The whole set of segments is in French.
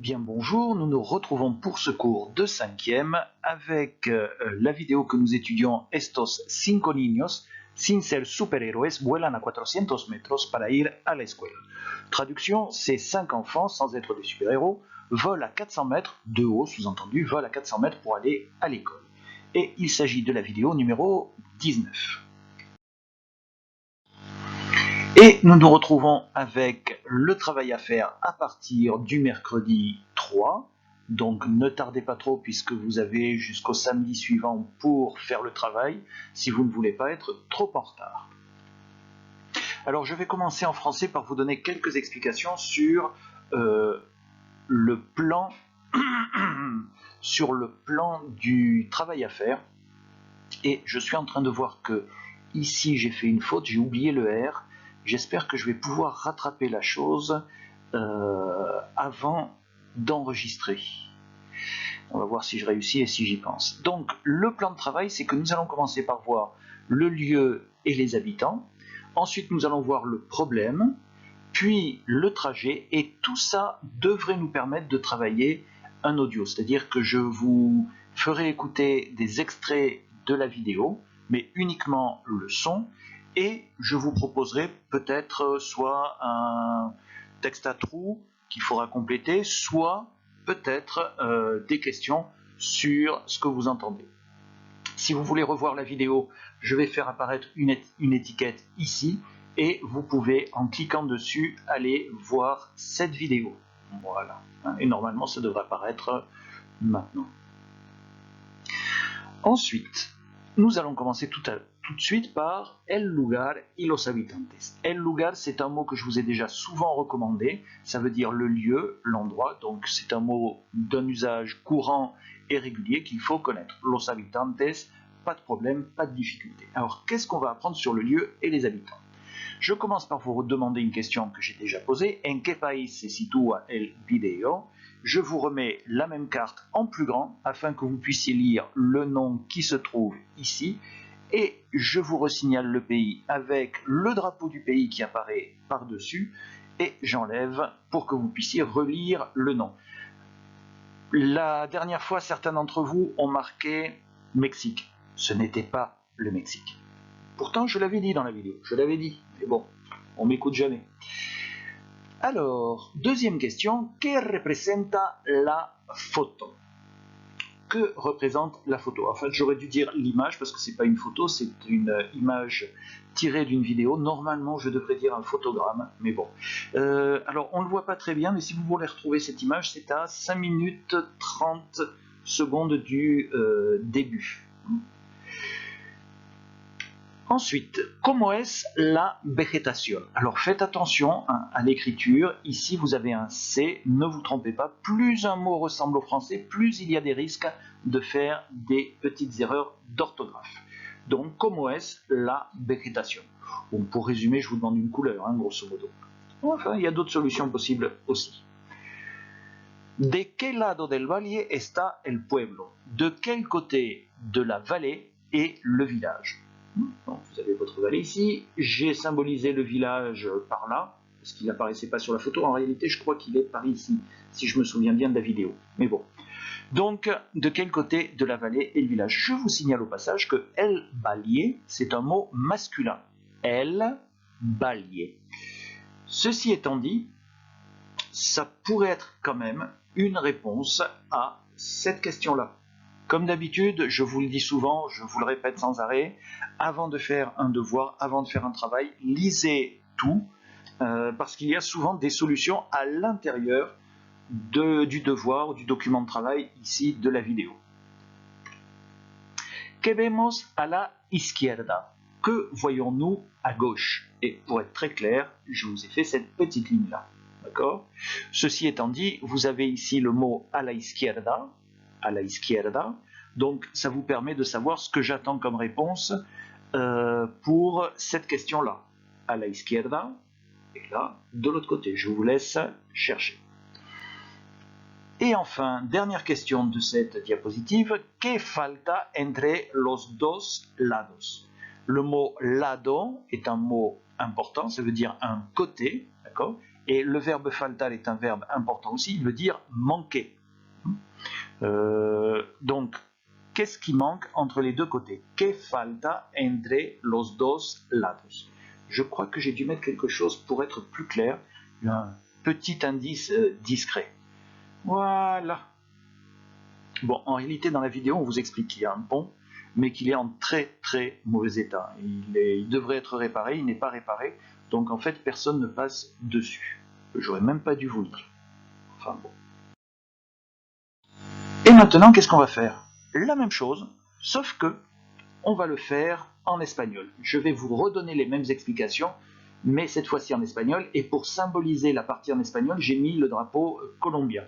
Bien bonjour, nous nous retrouvons pour ce cours de 5e avec la vidéo que nous étudions Estos cinco niños sin ser superhéroes vuelan a 400 metros para ir a la escuela. Traduction, ces 5 enfants sans être des super-héros volent à 400 mètres de haut, sous-entendu, volent à 400 mètres pour aller à l'école. Et il s'agit de la vidéo numéro 19. Et nous nous retrouvons avec le travail à faire à partir du mercredi 3. Donc ne tardez pas trop puisque vous avez jusqu'au samedi suivant pour faire le travail si vous ne voulez pas être trop en retard. Alors je vais commencer en français par vous donner quelques explications sur le plan du travail à faire. Et je suis en train de voir que ici j'ai fait une faute, j'ai oublié le R. J'espère que je vais pouvoir rattraper la chose avant d'enregistrer. On va voir si je réussis et si j'y pense. Donc le plan de travail, c'est que nous allons commencer par voir le lieu et les habitants. Ensuite, nous allons voir le problème, puis le trajet. Et tout ça devrait nous permettre de travailler un audio. C'est-à-dire que je vous ferai écouter des extraits de la vidéo, mais uniquement le son. Et je vous proposerai peut-être soit un texte à trous qu'il faudra compléter, soit peut-être des questions sur ce que vous entendez. Si vous voulez revoir la vidéo, je vais faire apparaître une étiquette ici et vous pouvez, en cliquant dessus, aller voir cette vidéo. Voilà. Et normalement, ça devrait apparaître maintenant. Ensuite, nous allons commencer tout de suite par el lugar y los habitantes. El lugar, c'est un mot que je vous ai déjà souvent recommandé. Ça veut dire le lieu, l'endroit. Donc, c'est un mot d'un usage courant et régulier qu'il faut connaître. Los habitantes, pas de problème, pas de difficulté. Alors, qu'est-ce qu'on va apprendre sur le lieu et les habitants? Je commence par vous demander une question que j'ai déjà posée. En qué país se sitúa el video? Je vous remets la même carte en plus grand afin que vous puissiez lire le nom qui se trouve ici. Et je vous resignale le pays avec le drapeau du pays qui apparaît par-dessus. Et j'enlève pour que vous puissiez relire le nom. La dernière fois, certains d'entre vous ont marqué Mexique. Ce n'était pas le Mexique. Pourtant, je l'avais dit dans la vidéo, je l'avais dit, mais bon, on m'écoute jamais. Alors, deuxième question, que representa la photo? Que représente la photo? En fait, j'aurais dû dire l'image, parce que ce n'est pas une photo, c'est une image tirée d'une vidéo. Normalement, je devrais dire un photogramme, mais bon. Alors, on ne le voit pas très bien, mais si vous voulez retrouver cette image, c'est à 5 minutes 30 secondes du début. Ensuite, ¿cómo es la vegetación? Alors faites attention à l'écriture. Ici, vous avez un C, ne vous trompez pas. Plus un mot ressemble au français, plus il y a des risques de faire des petites erreurs d'orthographe. Donc, ¿cómo es la vegetación? Bon, pour résumer, je vous demande une couleur, grosso modo. Enfin, il y a d'autres solutions possibles aussi. ¿De qué lado del valle está el pueblo? De quel côté de la vallée est le village? Donc, vous avez votre vallée ici. J'ai symbolisé le village par là, parce qu'il n'apparaissait pas sur la photo. En réalité, je crois qu'il est par ici, si je me souviens bien de la vidéo. Mais bon. Donc, de quel côté de la vallée est le village? Je vous signale au passage que el valle, c'est un mot masculin. El valle. Ceci étant dit, ça pourrait être quand même une réponse à cette question-là. Comme d'habitude, je vous le dis souvent, je vous le répète sans arrêt, avant de faire un devoir, avant de faire un travail, lisez tout, parce qu'il y a souvent des solutions à l'intérieur du devoir ou du document de travail, ici, de la vidéo. Que vemos a la izquierda? Que voyons-nous à gauche? Et pour être très clair, je vous ai fait cette petite ligne-là. D'accord? Ceci étant dit, vous avez ici le mot a la izquierda, donc ça vous permet de savoir ce que j'attends comme réponse pour cette question-là. A la izquierda, et là, de l'autre côté. Je vous laisse chercher. Et enfin, dernière question de cette diapositive, que falta entre los dos lados? Le mot lado est un mot important, ça veut dire un côté, d'accord? Et le verbe faltar est un verbe important aussi, il veut dire manquer. Donc, qu'est-ce qui manque entre les deux côtés? ¿Qué falta entre los dos lados? Je crois que j'ai dû mettre quelque chose pour être plus clair. Un petit indice discret. Voilà. Bon, en réalité, dans la vidéo, on vous explique qu'il y a un pont, mais qu'il est en très très mauvais état. Il devrait être réparé, il n'est pas réparé, donc en fait, personne ne passe dessus. J'aurais même pas dû vous le dire. Enfin bon. Et maintenant, qu'est-ce qu'on va faire? La même chose, sauf que on va le faire en espagnol. Je vais vous redonner les mêmes explications, mais cette fois-ci en espagnol. Et pour symboliser la partie en espagnol, j'ai mis le drapeau colombien,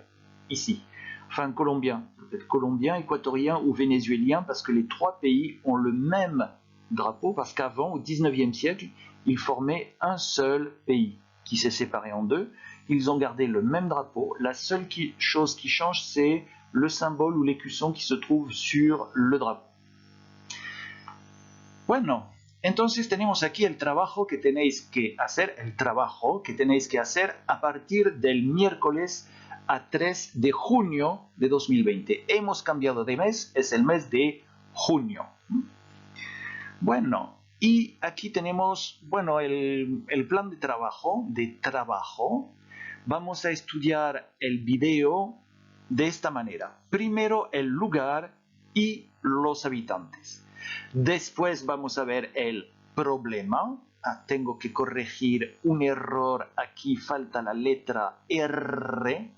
ici. Enfin, colombien, peut-être colombien, équatorien ou vénézuélien, parce que les trois pays ont le même drapeau, parce qu'avant, au 19e siècle, ils formaient un seul pays qui s'est séparé en deux. Ils ont gardé le même drapeau. La seule chose qui change, c'est le symbole ou l'écusson qui se trouve sur le drapeau. Bueno, entonces tenemos aquí el trabajo que tenéis que hacer, a partir del miércoles a 3 de junio de 2020. Hemos cambiado de mes, es el mes de junio. Bueno, y aquí tenemos, bueno, el plan de trabajo, Vamos a estudiar el video de esta manera. Primero el lugar y los habitantes. Después vamos a ver el problema. Tengo que corregir un error. Aquí falta la letra R.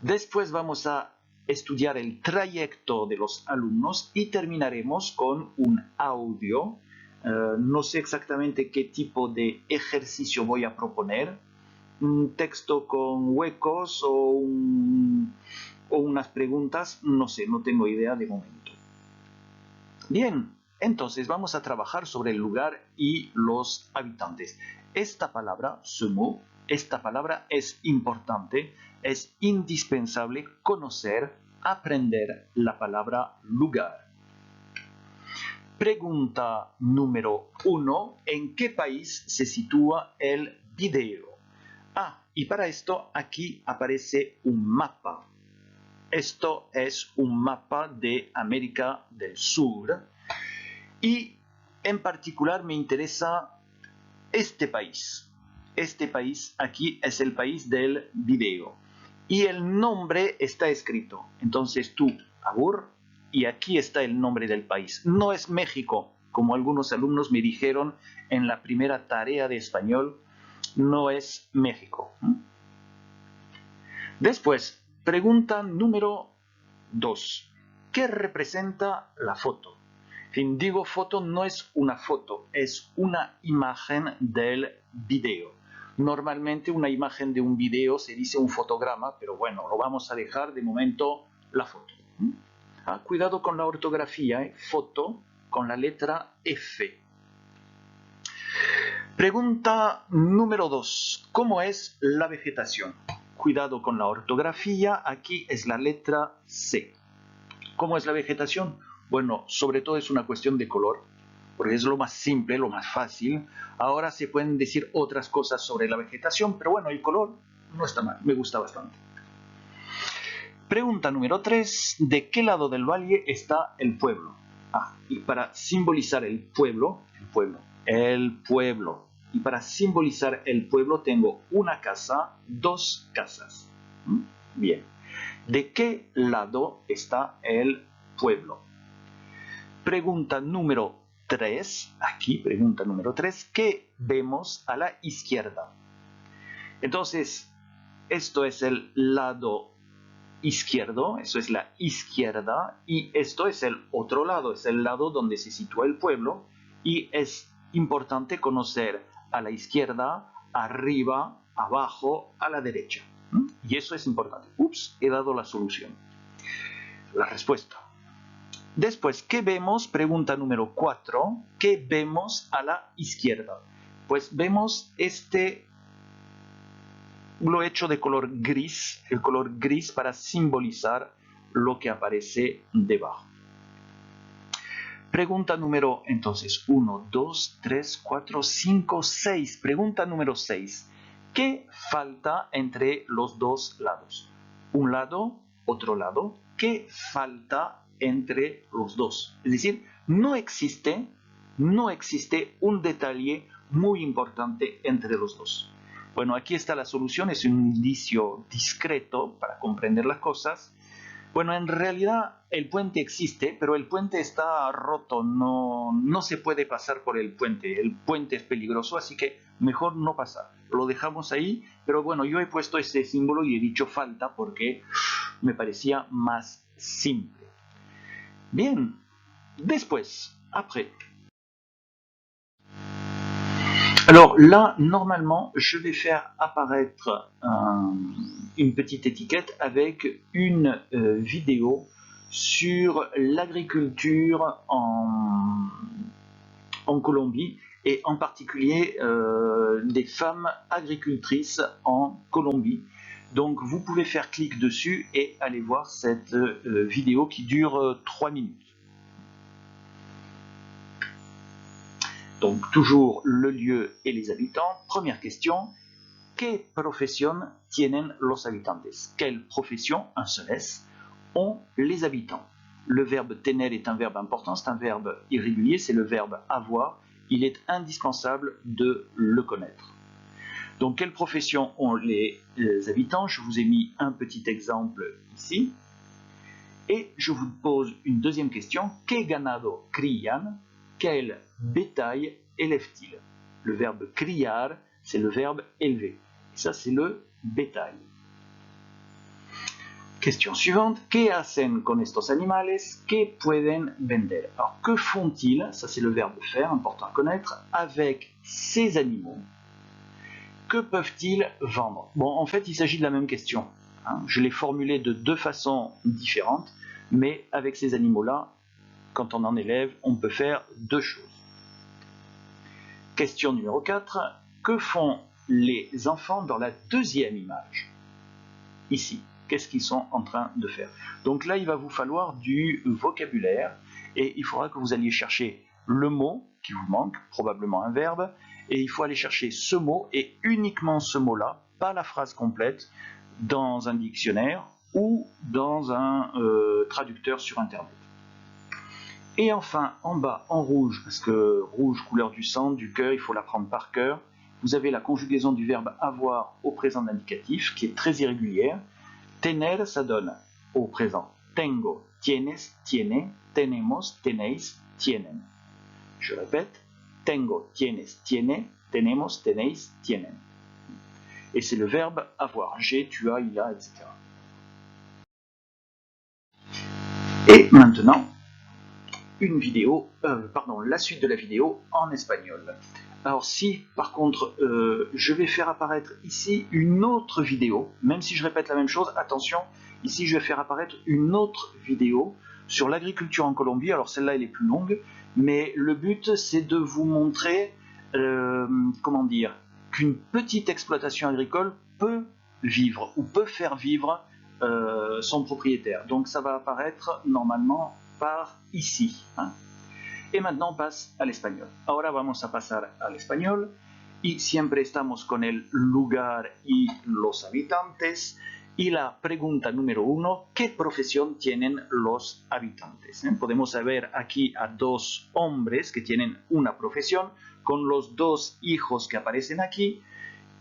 Después vamos a estudiar el trayecto de los alumnos y terminaremos con un audio. No sé exactamente qué tipo de ejercicio voy a proponer. Un texto con huecos o unas preguntas. No sé, no tengo idea de momento. Bien, entonces vamos a trabajar sobre el lugar y los habitantes. Esta palabra, ce mot, esta palabra es importante, es indispensable conocer, aprender la palabra lugar. Pregunta número 1. ¿En qué país se sitúa el video? Y para esto aquí aparece un mapa. Esto es un mapa de América del Sur y en particular me interesa este país. Este país aquí es el país del video y el nombre está escrito. Entonces tú, Agur, y aquí está el nombre del país. No es México, como algunos alumnos me dijeron en la primera tarea de español, no es México. Después, pregunta número 2. ¿Qué representa la foto? En fin, digo foto, no es una foto, es una imagen del video. Normalmente una imagen de un video se dice un fotograma, pero bueno, lo vamos a dejar de momento la foto. Cuidado con la ortografía, foto con la letra F. Pregunta número 2. ¿Cómo es la vegetación? Cuidado con la ortografía, aquí es la letra C. ¿Cómo es la vegetación? Bueno, sobre todo es una cuestión de color, porque es lo más simple, lo más fácil. Ahora se pueden decir otras cosas sobre la vegetación, pero bueno, el color no está mal, me gusta bastante. Pregunta número 3. ¿De qué lado del valle está el pueblo? Y para simbolizar el pueblo, y para simbolizar el pueblo tengo una casa, dos casas. Bien. ¿De qué lado está el pueblo? Pregunta número 3. Aquí, pregunta número 3. ¿Qué vemos a la izquierda? Entonces, esto es el lado izquierdo, eso es la izquierda, y esto es el otro lado, es el lado donde se sitúa el pueblo, y es importante conocer a la izquierda, arriba, abajo, a la derecha. Y eso es importante. Ups, he dado la solución. La respuesta. Después, ¿qué vemos? Pregunta número 4. ¿Qué vemos a la izquierda? Pues vemos lo he hecho de color gris, el color gris para simbolizar lo que aparece debajo. Pregunta número, entonces, 1, 2, 3, 4, 5, 6. Pregunta número 6. ¿Qué falta entre los dos lados? Un lado, otro lado. ¿Qué falta entre los dos? Es decir, no existe un detalle muy importante entre los dos. Bueno, aquí está la solución, es un indicio discreto para comprender las cosas. Bueno, en realidad el puente existe, pero el puente está roto, no se puede pasar por el puente es peligroso, así que mejor no pasar. Lo dejamos ahí, pero bueno, yo he puesto este símbolo y he dicho falta porque me parecía más simple. Bien, después, après. Alors là, normalement, je vais faire apparaître une petite étiquette avec une vidéo sur l'agriculture en Colombie et en particulier des femmes agricultrices en Colombie. Donc vous pouvez faire clic dessus et aller voir cette vidéo qui dure 3 minutes. Donc toujours le lieu et les habitants. Première question, ¿qué profesión tienen los habitantes? Quelle profession, un seul S, ont les habitants? Le verbe tener est un verbe important, c'est un verbe irrégulier, c'est le verbe avoir. Il est indispensable de le connaître. Donc quelle profession ont les habitants? Je vous ai mis un petit exemple ici. Et je vous pose une deuxième question. ¿Qué ganado crían? Quel bétail élève-t-il? Le verbe criar, c'est le verbe élever. Et ça, c'est le bétail. Question suivante. ¿Qué hacen con estos animales? ¿Qué pueden vender? Alors, que font-ils? Ça, c'est le verbe faire, important à connaître. Avec ces animaux, que peuvent-ils vendre? Bon, en fait, il s'agit de la même question. Je l'ai formulée de deux façons différentes, mais avec ces animaux-là, quand on en élève, on peut faire deux choses. Question numéro 4. Que font les enfants dans la deuxième image? Ici, qu'est-ce qu'ils sont en train de faire? Donc là, il va vous falloir du vocabulaire et il faudra que vous alliez chercher le mot qui vous manque, probablement un verbe, et il faut aller chercher ce mot et uniquement ce mot-là, pas la phrase complète, dans un dictionnaire ou dans un traducteur sur Internet. Et enfin, en bas, en rouge, parce que rouge, couleur du sang, du cœur, il faut l'apprendre par cœur, vous avez la conjugaison du verbe avoir au présent d'indicatif, qui est très irrégulière. Tener, ça donne au présent tengo, tienes, tiene, tenemos, tenéis, tienen. Je répète, tengo, tienes, tiene, tenemos, tenéis, tienen. Et c'est le verbe avoir, j'ai, tu as, il a, etc. Et maintenant, la suite de la vidéo en espagnol. Alors si par contre je vais faire apparaître ici une autre vidéo, même si je répète la même chose, attention, ici je vais faire apparaître une autre vidéo sur l'agriculture en Colombie. Alors celle-là elle est plus longue, mais le but c'est de vous montrer comment dire, qu'une petite exploitation agricole peut vivre ou peut faire vivre son propriétaire. Donc ça va apparaître normalement par ici. Y maintenant on passe al español. Ahora vamos a pasar al español y siempre estamos con el lugar y los habitantes. Y la pregunta número 1, ¿qué profesión tienen los habitantes? Podemos ver aquí a dos hombres que tienen una profesión con los dos hijos que aparecen aquí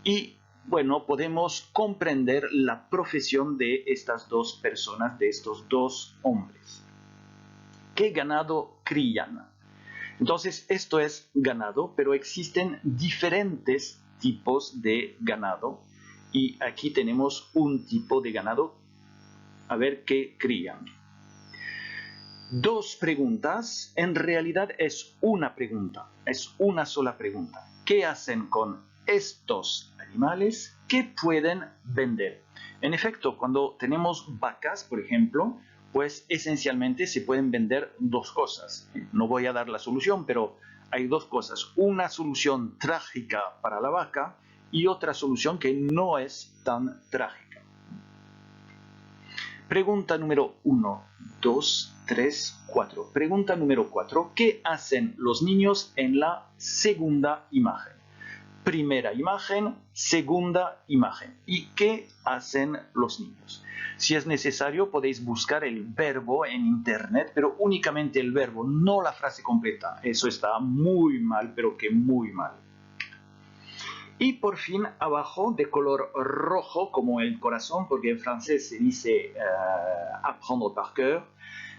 y bueno, podemos comprender la profesión de estas dos personas, de estos dos hombres. ¿Qué ganado crían? Entonces, esto es ganado, pero existen diferentes tipos de ganado. Y aquí tenemos un tipo de ganado. A ver qué crían. Dos preguntas. En realidad es una pregunta. Es una sola pregunta. ¿Qué hacen con estos animales? ¿Qué pueden vender? En efecto, cuando tenemos vacas, por ejemplo, pues esencialmente se pueden vender dos cosas. No voy a dar la solución, pero hay dos cosas. Una solución trágica para la vaca y otra solución que no es tan trágica. Pregunta número 1, 2, 3, 4. Pregunta número 4. ¿Qué hacen los niños en la segunda imagen? primera imagen, segunda imagen. ¿Y qué hacen los niños? Si es necesario, podéis buscar el verbo en internet, pero únicamente el verbo, no la frase completa. Eso está muy mal, pero que muy mal. Y por fin, abajo, de color rojo, como el corazón, porque en francés se dice apprendre par cœur,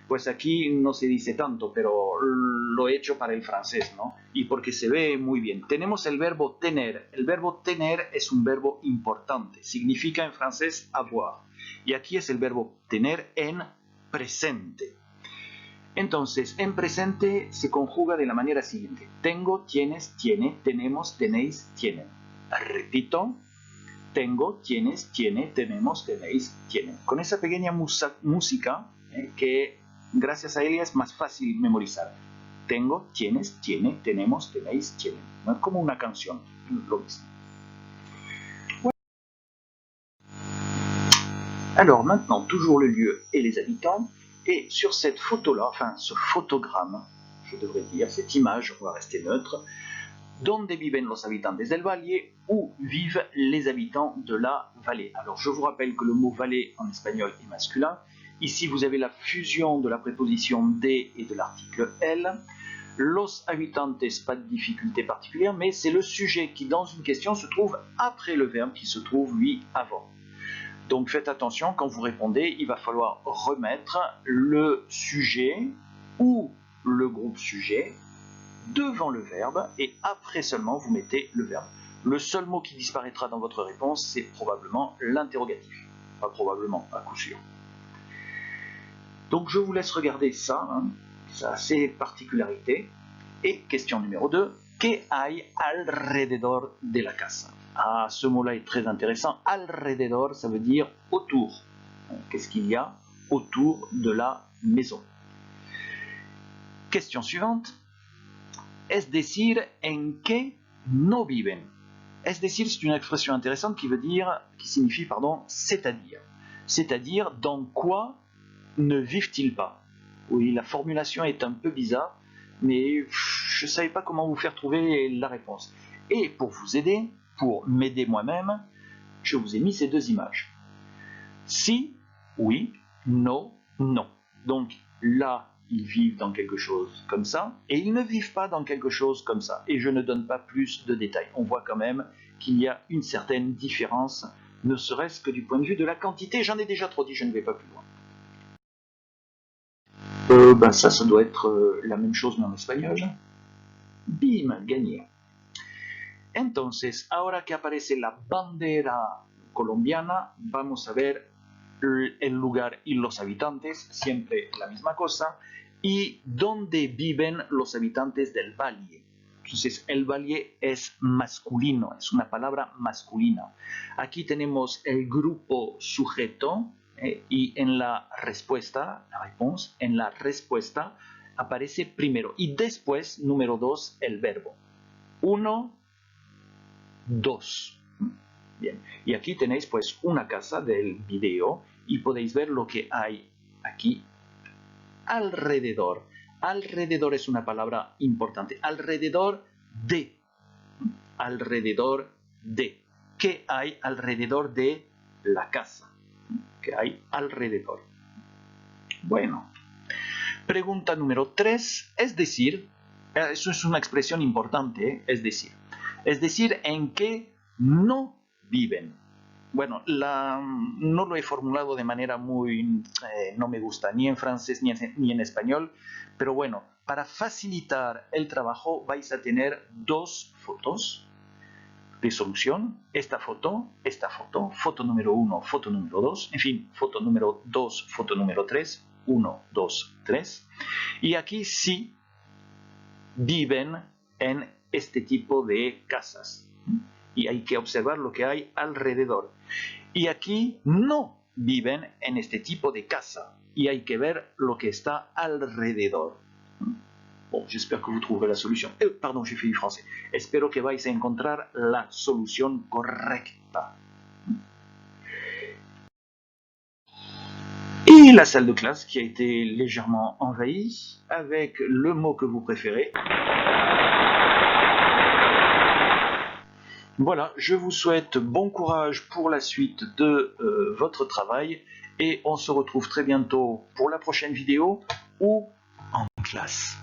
pues aquí no se dice tanto, pero lo he hecho para el francés, ¿no? Y porque se ve muy bien. Tenemos el verbo tener. El verbo tener es un verbo importante. Significa en francés avoir. Y aquí es el verbo tener en presente. Entonces, en presente se conjuga de la manera siguiente. Tengo, tienes, tiene, tenemos, tenéis, tienen. Repito. Tengo, tienes, tiene, tenemos, tenéis, tienen. Con esa pequeña música que gracias a ella es más fácil memorizar. Tengo, tienes, tiene, tenemos, tenéis, tienen. No es como una canción, lo mismo. Alors maintenant, toujours le lieu et les habitants. Et sur cette photo-là, enfin ce photogramme, je devrais dire, cette image, on va rester neutre, donde viven los habitantes del valle, où vivent les habitants de la vallée. Alors je vous rappelle que le mot vallée en espagnol est masculin. Ici vous avez la fusion de la préposition des et de l'article el. Los habitantes, pas de difficulté particulière, mais c'est le sujet qui dans une question se trouve après le verbe qui se trouve lui avant. Donc faites attention, quand vous répondez, il va falloir remettre le sujet ou le groupe sujet devant le verbe et après seulement vous mettez le verbe. Le seul mot qui disparaîtra dans votre réponse, c'est probablement l'interrogatif. Pas probablement, à coup sûr. Donc je vous laisse regarder ça, hein. Ça a ses particularités. Et question numéro 2, ¿qué hay alrededor de la casa? Ah, ce mot-là est très intéressant. Alrededor, ça veut dire autour. Qu'est-ce qu'il y a autour de la maison? Question suivante. Es decir, en qué no viven. Es decir, c'est une expression intéressante qui signifie, c'est-à-dire. C'est-à-dire, dans quoi ne vivent-ils pas? Oui, la formulation est un peu bizarre, mais je ne savais pas comment vous faire trouver la réponse. Et pour vous aider, pour m'aider moi-même, je vous ai mis ces deux images. Si, oui, no, non. Donc là, ils vivent dans quelque chose comme ça, et ils ne vivent pas dans quelque chose comme ça. Et je ne donne pas plus de détails. On voit quand même qu'il y a une certaine différence, ne serait-ce que du point de vue de la quantité. J'en ai déjà trop dit, je ne vais pas plus loin. Ça doit être la même chose mais en espagnol. Bim, gagné. Entonces, ahora que aparece la bandera colombiana, vamos a ver el lugar y los habitantes, siempre la misma cosa, y dónde viven los habitantes del valle. Entonces, el valle es masculino, es una palabra masculina. Aquí tenemos el grupo sujeto, y en la respuesta, en la respuesta aparece primero y después, número 2, el verbo. 1, 2. Bien, y aquí tenéis pues una casa del video y podéis ver lo que hay aquí alrededor. Alrededor es una palabra importante. Alrededor de. Alrededor de. ¿Qué hay alrededor de la casa? ¿Qué hay alrededor? Bueno. Pregunta número 3. Es decir, eso es una expresión importante, es decir, ¿en qué no viven? Bueno, no lo he formulado de manera muy... no me gusta, ni en francés ni en español, pero bueno, para facilitar el trabajo vais a tener dos fotos de solución, esta foto, foto número 1, foto número 2, en fin, foto número 2, foto número 3, 1, 2, 3, y aquí sí viven en este tipo de casas. Y hay que observar lo que hay alrededor. Y aquí no viven en este tipo de casa. Y hay que ver lo que está alrededor. Bon, j'espère que vous trouverez la solution. Pardon, j'ai fait du français. Espero que vais a encontrar la solución correcta. Et la salle de classe qui a été légèrement envahie avec le mot que vous préférez. Voilà, je vous souhaite bon courage pour la suite de votre travail et on se retrouve très bientôt pour la prochaine vidéo ou en classe.